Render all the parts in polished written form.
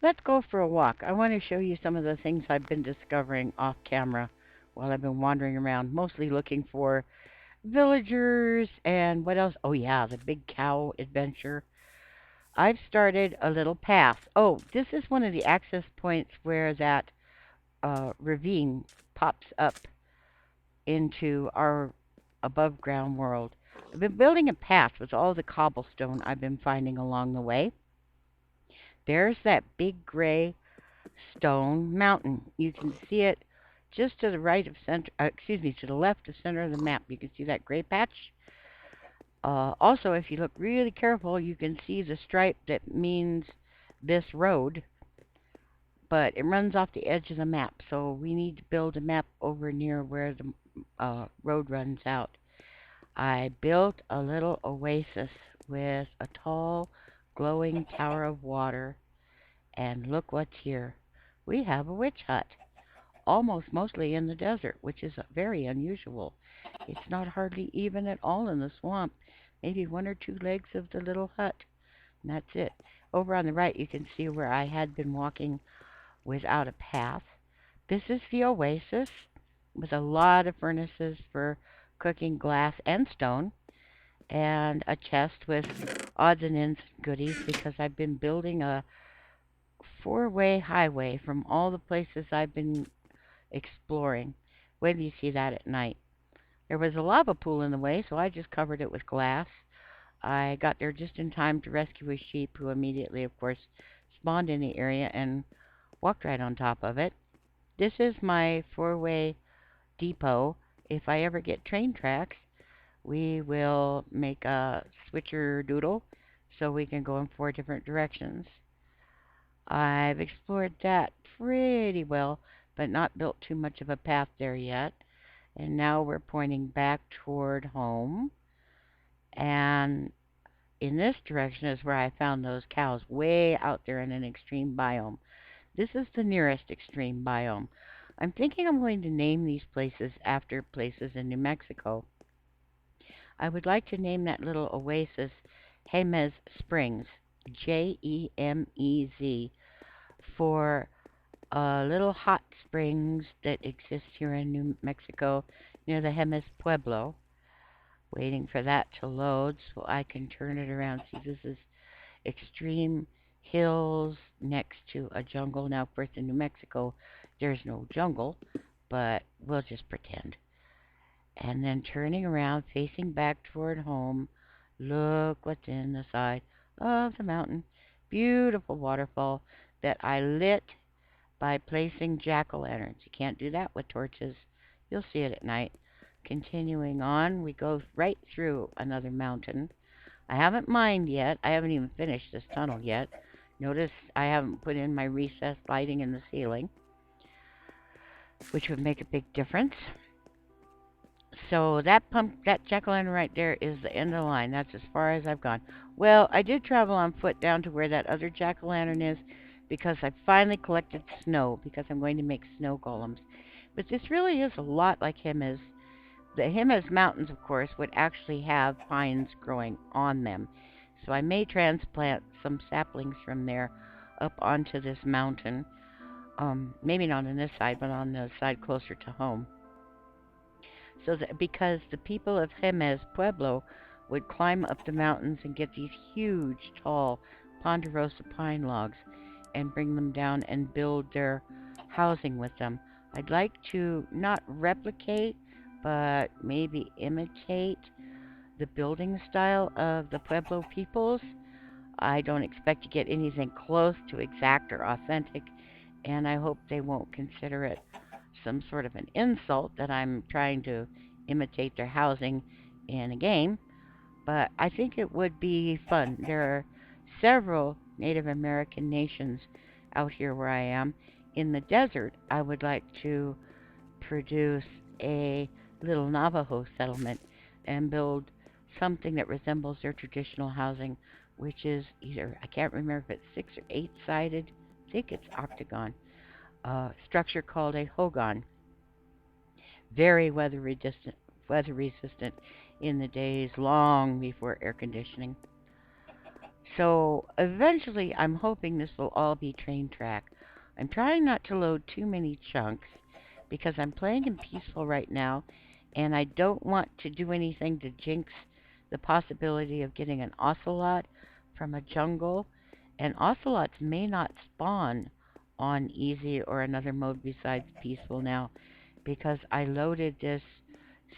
Let's go for a walk. I want to show you some of the things I've been discovering off camera while I've been wandering around, mostly looking for villagers and what else? Oh, yeah, the big cow adventure. I've started a little path. Oh, this is one of the access points where that ravine pops up into our above ground world. I've been building a path with all the cobblestone I've been finding along the way. There's that big gray stone mountain. You can see it just to the right of center, excuse me, to the left of center of the map. You can see that gray patch. Also, if you look really careful, you can see the stripe that means this road, but it runs off the edge of the map. So we need to build a map over near where the road runs out. I built a little oasis with a tall, glowing tower of water, and look what's here. We have a witch hut, almost mostly in the desert, which is very unusual. It's not hardly even at all in the swamp. Maybe one or two legs of the little hut, and that's it. Over on the right, you can see where I had been walking without a path. This is the oasis with a lot of furnaces for cooking glass and stone, and a chest with odds and ends and goodies because I've been building a four-way highway from all the places I've been exploring. Wait till you see that at night. There was a lava pool in the way, so I just covered it with glass. I got there just in time to rescue a sheep who immediately, of course, spawned in the area and walked right on top of it. This is my four-way depot. If I ever get train tracks, we will make a switcher doodle so we can go in four different directions. I've explored that pretty well, but not built too much of a path there yet. And now we're pointing back toward home. And in this direction is where I found those cows way out there in an extreme biome. This is the nearest extreme biome. I'm thinking I'm going to name these places after places in New Mexico. I would like to name that little oasis Jemez Springs, Jemez, for little hot springs that exist here in New Mexico near the Jemez Pueblo. Waiting for that to load so I can turn it around. See, this is extreme hills next to a jungle. Now, of course, in New Mexico, there's no jungle, but we'll just pretend. And then turning around, facing back toward home, look what's in the side of the mountain. Beautiful waterfall that I lit by placing jack-o'-lanterns. You can't do that with torches. You'll see it at night. Continuing on, we go right through another mountain. I haven't mined yet. I haven't even finished this tunnel yet. Notice I haven't put in my recessed lighting in the ceiling, which would make a big difference. So that jack-o'-lantern right there is the end of the line. That's as far as I've gone. Well, I did travel on foot down to where that other jack-o'-lantern is because I finally collected snow because I'm going to make snow golems. But this really is a lot like Jemez. The Jemez Mountains, of course, would actually have pines growing on them. So I may transplant some saplings from there up onto this mountain. Maybe not on this side, but on the side closer to home. So that because the people of Jemez Pueblo would climb up the mountains and get these huge, tall ponderosa pine logs and bring them down and build their housing with them. I'd like to not replicate, but maybe imitate the building style of the Pueblo peoples. I don't expect to get anything close to exact or authentic, and I hope they won't consider it some sort of an insult that I'm trying to imitate their housing in a game, but I think it would be fun. There are several Native American nations out here where I am. In the desert, I would like to produce a little Navajo settlement and build something that resembles their traditional housing, which is either, I can't remember if it's six or eight sided, I think it's octagon, structure called a hogan. Very weather resistant in the days long before air conditioning. So eventually, I'm hoping this will all be train track. I'm trying not to load too many chunks because I'm playing in peaceful right now, and I don't want to do anything to jinx the possibility of getting an ocelot from a jungle. And ocelots may not spawn on easy or another mode besides peaceful now because I loaded this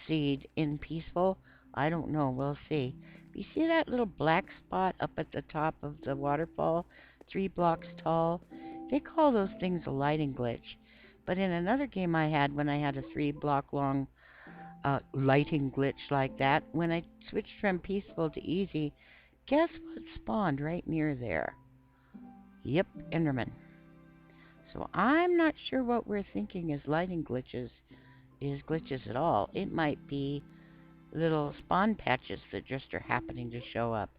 seed in peaceful. I don't know. We'll see. You see that little black spot up at the top of the waterfall, 3 blocks tall? They call those things a lighting glitch. But in another game I had, when I had a 3 block long lighting glitch like that, when I switched from peaceful to easy, guess what spawned right near there? Yep, Enderman. So I'm not sure what we're thinking as lighting glitches is glitches at all. It might be little spawn patches that just are happening to show up.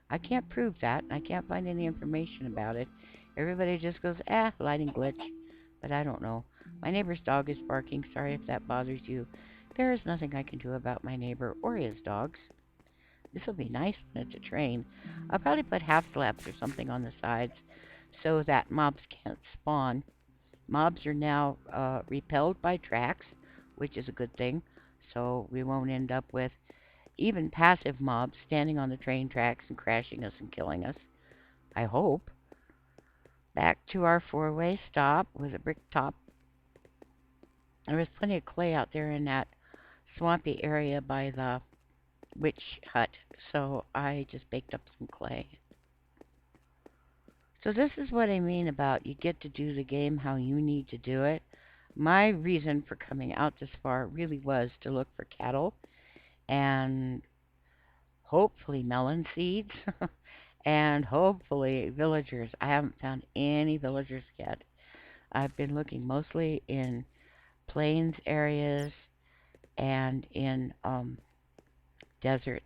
I can't prove that. I can't find any information about it. Everybody just goes, lighting glitch. But I don't know. My neighbor's dog is barking. Sorry if that bothers you. There is nothing I can do about my neighbor or his dogs. This will be nice when it's a train. I'll probably put half slabs or something on the sides so that mobs can't spawn. Mobs are now repelled by tracks, which is a good thing. So we won't end up with even passive mobs standing on the train tracks and crashing us and killing us. I hope. Back to our four-way stop with a brick top. There was plenty of clay out there in that swampy area by the witch hut, so I just baked up some clay. So this is what I mean about you get to do the game how you need to do it. My reason for coming out this far really was to look for cattle and hopefully melon seeds and hopefully villagers. I haven't found any villagers yet. I've been looking mostly in plains areas and in deserts.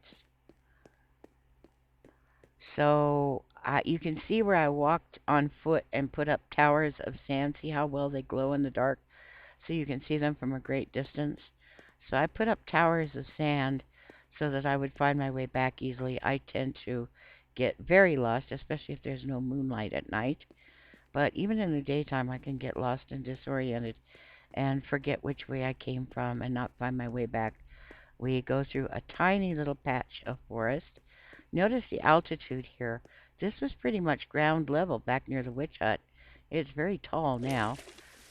So you can see where I walked on foot and put up towers of sand. See how well they glow in the dark? So you can see them from a great distance. So I put up towers of sand so that I would find my way back easily. I tend to get very lost, especially if there's no moonlight at night. But even in the daytime, I can get lost and disoriented and forget which way I came from and not find my way back. We go through a tiny little patch of forest. Notice the altitude here. This was pretty much ground level back near the witch hut. It's very tall now,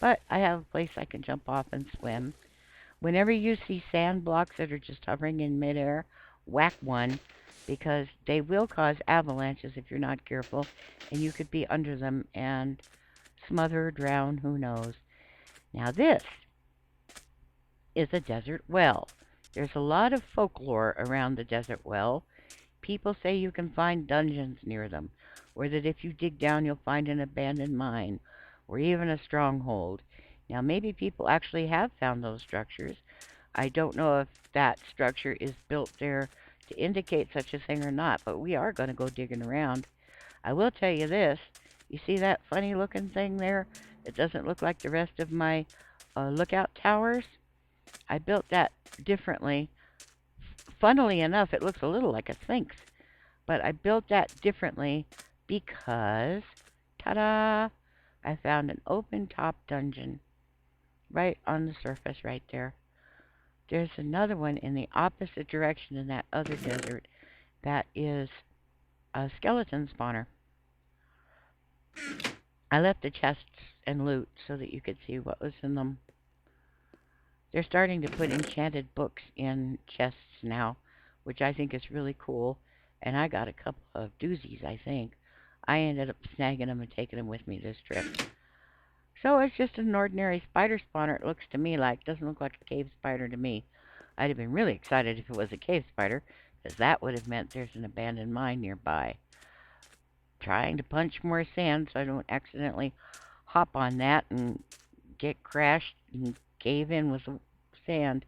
but I have a place I can jump off and swim. Whenever you see sand blocks that are just hovering in midair, whack one because they will cause avalanches if you're not careful, and you could be under them and smother or drown, who knows. Now this is a desert well. There's a lot of folklore around the desert well. People say you can find dungeons near them, or that if you dig down you'll find an abandoned mine, or even a stronghold. Now maybe people actually have found those structures. I don't know if that structure is built there to indicate such a thing or not, but we are going to go digging around. I will tell you this. You see that funny looking thing there? It doesn't look like the rest of my lookout towers. I built that differently. Funnily enough, it looks a little like a sphinx, but I built that differently because, ta-da, I found an open top dungeon right on the surface right there. There's another one in the opposite direction in that other desert that is a skeleton spawner. I left the chests and loot so that you could see what was in them. They're starting to put enchanted books in chests now, which I think is really cool. And I got a couple of doozies, I think. I ended up snagging them and taking them with me this trip. So it's just an ordinary spider spawner, it looks to me like. Doesn't look like a cave spider to me. I'd have been really excited if it was a cave spider, because that would have meant there's an abandoned mine nearby. Trying to punch more sand so I don't accidentally hop on that and get crashed and cave in with the sand.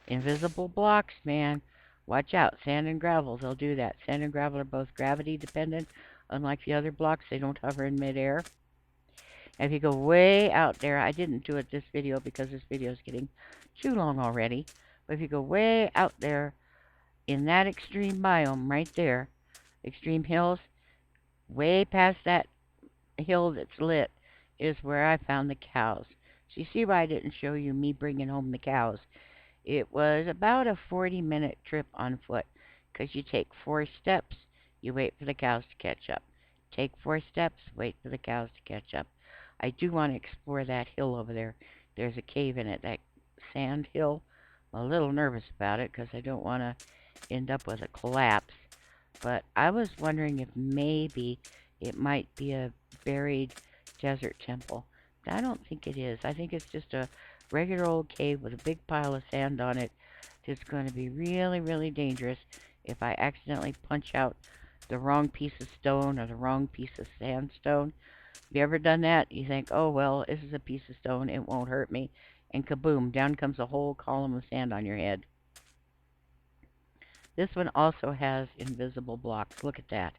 Invisible blocks, man. Watch out. Sand and gravel, they'll do that. Sand and gravel are both gravity dependent. Unlike the other blocks, they don't hover in midair. And if you go way out there, I didn't do it this video because this video is getting too long already. But if you go way out there in that extreme biome right there, extreme hills, Way past that hill that's lit is where I found the cows. So you see why I didn't show you me bringing home the cows. It was about a 40-minute trip on foot because you take 4 steps, you wait for the cows to catch up. Take 4 steps, wait for the cows to catch up. I do want to explore that hill over there. There's a cave in it, that sand hill. I'm a little nervous about it because I don't want to end up with a collapse. But I was wondering if maybe it might be a buried desert temple. I don't think it is. I think it's just a regular old cave with a big pile of sand on it. It's going to be really, really dangerous if I accidentally punch out the wrong piece of stone or the wrong piece of sandstone. Have you ever done that? You think, oh, well, this is a piece of stone. It won't hurt me. And kaboom, down comes a whole column of sand on your head. This one also has invisible blocks. Look at that.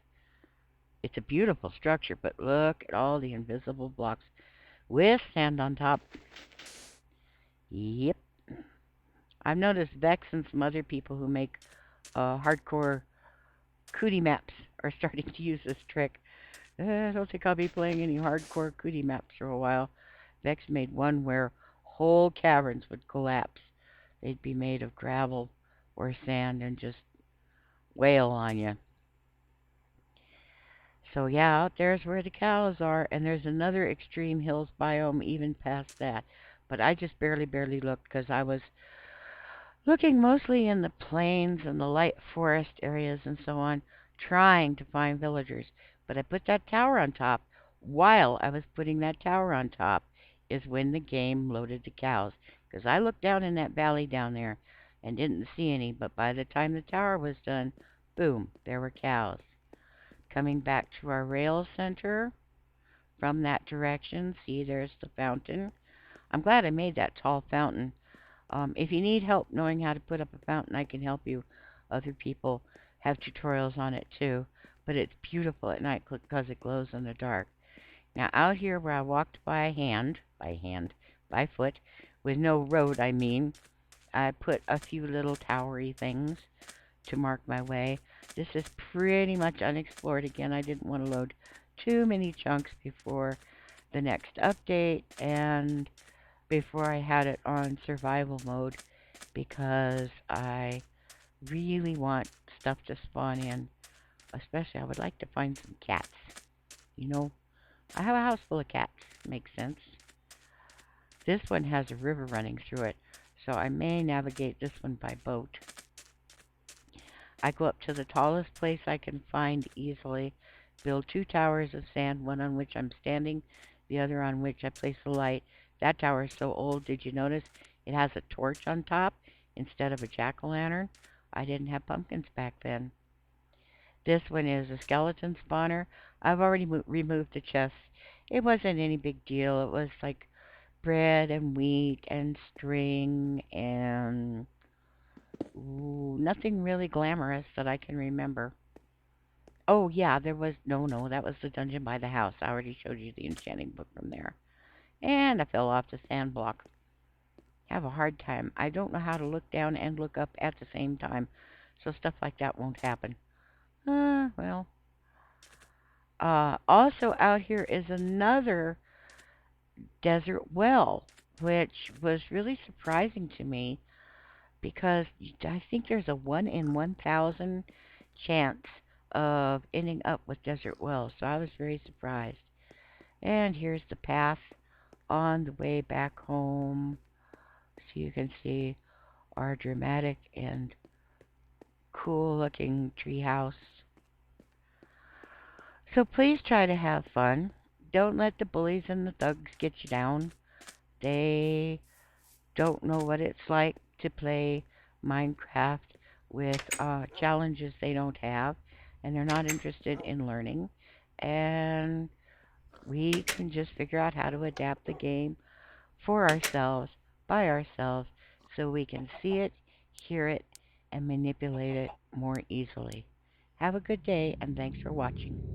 It's a beautiful structure, but look at all the invisible blocks with sand on top. Yep. I've noticed Vex and some other people who make hardcore cootie maps are starting to use this trick. I don't think I'll be playing any hardcore cootie maps for a while. Vex made one where whole caverns would collapse. They'd be made of gravel or sand and just wail on you. So yeah, out there's where the cows are, and there's another extreme hills biome even past that. But I just barely looked because I was looking mostly in the plains and the light forest areas and so on, trying to find villagers. But I put that tower on top. While I was putting that tower on top is when the game loaded the cows. Because I looked down in that valley down there and didn't see any, but by the time the tower was done, boom, there were cows. Coming back to our rail center from that direction, see there's the fountain. I'm glad I made that tall fountain. If you need help knowing how to put up a fountain, I can help you. Other people have tutorials on it too, but it's beautiful at night because it glows in the dark. Now out here where I walked by foot, with no road, I mean, I put a few little towery things to mark my way. This is pretty much unexplored again. I didn't want to load too many chunks before the next update and before I had it on survival mode because I really want stuff to spawn in. Especially, I would like to find some cats. You know, I have a house full of cats. Makes sense. This one has a river running through it, so I may navigate this one by boat. I go up to the tallest place I can find easily, build 2 towers of sand, one on which I'm standing, the other on which I place the light. That tower is so old, did you notice it has a torch on top instead of a jack-o'-lantern? I didn't have pumpkins back then. This one is a skeleton spawner. I've already removed the chests. It wasn't any big deal. It was like bread and wheat and string and nothing really glamorous that I can remember. Oh yeah, there was no, that was the dungeon by the house. I already showed you the enchanting book from there. And I fell off the sand block. Have a hard time. I don't know how to look down and look up at the same time. So stuff like that won't happen. Well. Also out here is another desert well, which was really surprising to me because I think there's a 1 in 1,000 chance of ending up with desert wells. So I was very surprised. And here's the path on the way back home. So you can see our dramatic and cool looking treehouse. So please try to have fun. Don't let the bullies and the thugs get you down. They don't know what it's like to play Minecraft with challenges they don't have, and they're not interested in learning. And we can just figure out how to adapt the game for ourselves, by ourselves, so we can see it, hear it, and manipulate it more easily. Have a good day, and thanks for watching.